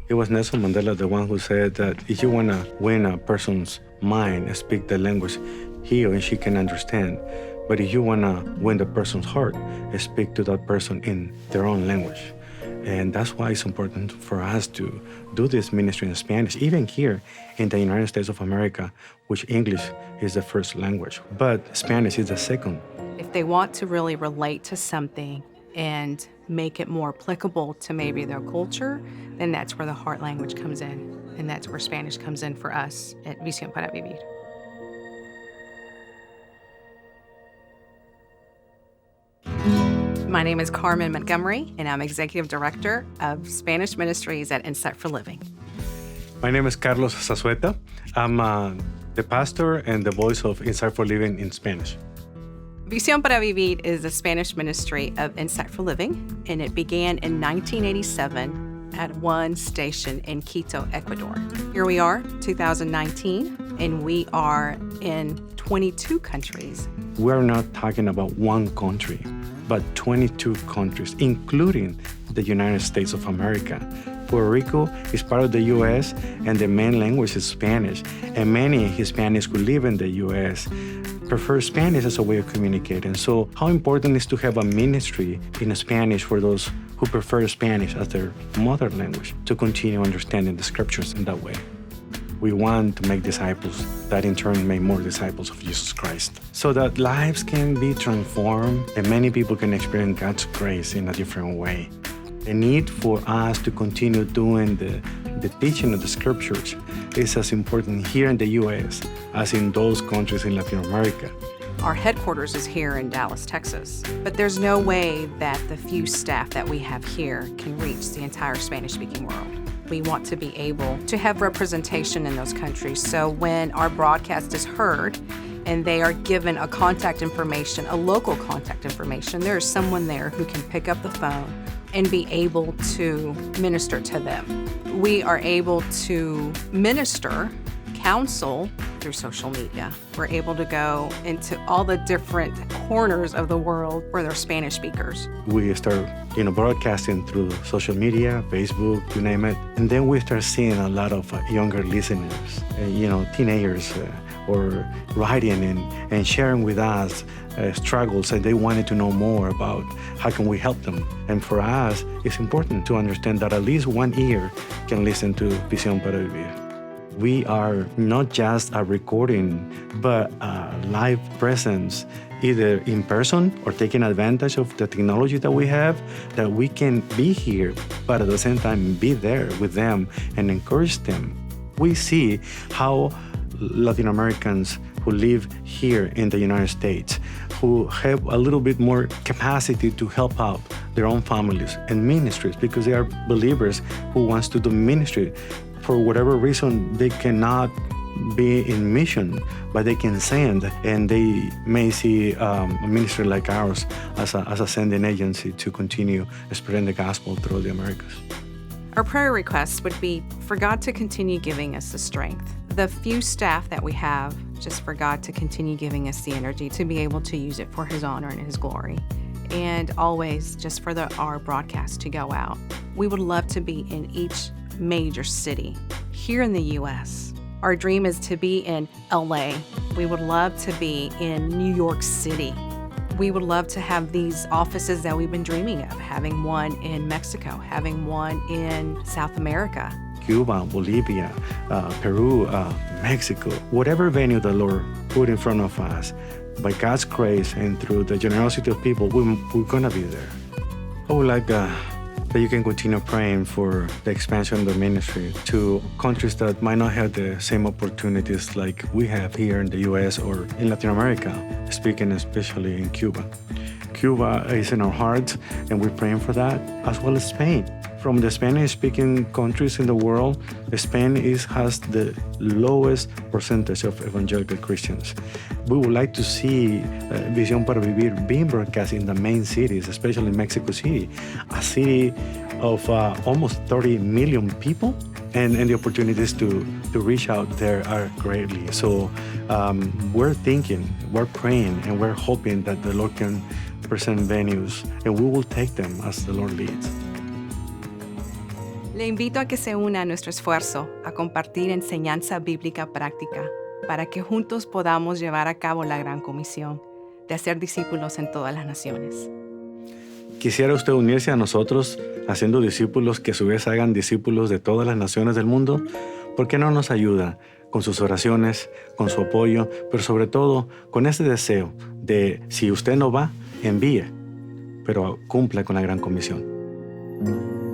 It was Nelson Mandela, the one who said that if you want to win a person's mind, speak the language he or she can understand. But if you want to win the person's heart, speak to that person in their own language. And that's why it's important for us to do this ministry in Spanish, even here in the United States of America, which English is the first language, but Spanish is the second. If they want to really relate to something and make it more applicable to maybe their culture, then that's where the heart language comes in. And that's where Spanish comes in for us at Visión Para Vivir. My name is Carmen Montgomery, and I'm Executive Director of Spanish Ministries at Exec for Living. My name is Carlos Zazueta. I'm the pastor and the voice of Exec for Living in Spanish. Visión Para Vivir is a Spanish ministry of Exec for Living, and it began in 1987 at one station in Quito, Ecuador. Here we are, 2019, and we are in 22 countries. We're not talking about one country, but 22 countries, including the United States of America. Puerto Rico is part of the U.S., and the main language is Spanish, and many Hispanics who live in the U.S. prefer Spanish as a way of communicating. So how important is to have a ministry in Spanish for those who prefer Spanish as their mother language to continue understanding the scriptures in that way? We want to make disciples that in turn make more disciples of Jesus Christ, so that lives can be transformed and many people can experience God's grace in a different way. The need for us to continue doing the teaching of the scriptures is as important here in the U.S. as in those countries in Latin America. Our headquarters is here in Dallas, Texas, but there's no way that the few staff that we have here can reach the entire Spanish-speaking world. We want to be able to have representation in those countries, so when our broadcast is heard and they are given a contact information, a local contact information, there is someone there who can pick up the phone and be able to minister to them. We are able to minister, counsel through social media. We're able to go into all the different corners of the world where there are Spanish speakers. We start, broadcasting through social media, Facebook, you name it. And then we start seeing a lot of younger listeners, teenagers, or writing and sharing with us struggles, and they wanted to know more about how can we help them. And for us, it's important to understand that at least one ear can listen to Visión Para Vivir. We are not just a recording, but a live presence, either in person or taking advantage of the technology that we have, that we can be here, but at the same time be there with them and encourage them. We see how Latin Americans who live here in the United States, who have a little bit more capacity to help out their own families and ministries, because they are believers who wants to do ministry. For whatever reason, they cannot be in mission, but they can send, and they may see a ministry like ours as a sending agency to continue spreading the gospel through the Americas. Our prayer request would be for God to continue giving us the strength. The few staff that we have, just for God to continue giving us the energy to be able to use it for His honor and His glory. And always just for our broadcast to go out. We would love to be in each major city here in the U.S. Our dream is to be in LA. We would love to be in New York City. We would love to have these offices that we've been dreaming of, having one in Mexico, having one in South America. Cuba, Bolivia, Peru, Mexico, whatever venue the Lord put in front of us, by God's grace and through the generosity of people, we're gonna be there. I would like that you can continue praying for the expansion of the ministry to countries that might not have the same opportunities like we have here in the U.S. or in Latin America, speaking especially in Cuba. Cuba is in our hearts, and we're praying for that, as well as Spain. From the Spanish-speaking countries in the world, Spain has the lowest percentage of evangelical Christians. We would like to see Visión Para Vivir being broadcast in the main cities, especially Mexico City, a city of almost 30 million people, and the opportunities to reach out there are greatly. So we're thinking, we're praying, and we're hoping that the Lord can present venues, and we will take them as the Lord leads. Le invito a que se una a nuestro esfuerzo a compartir enseñanza bíblica práctica para que juntos podamos llevar a cabo la gran comisión de hacer discípulos en todas las naciones. ¿Quisiera usted unirse a nosotros haciendo discípulos que a su vez hagan discípulos de todas las naciones del mundo? ¿Por qué no nos ayuda con sus oraciones, con su apoyo, pero sobre todo con ese deseo de, si usted no va, envíe, pero cumpla con la gran comisión?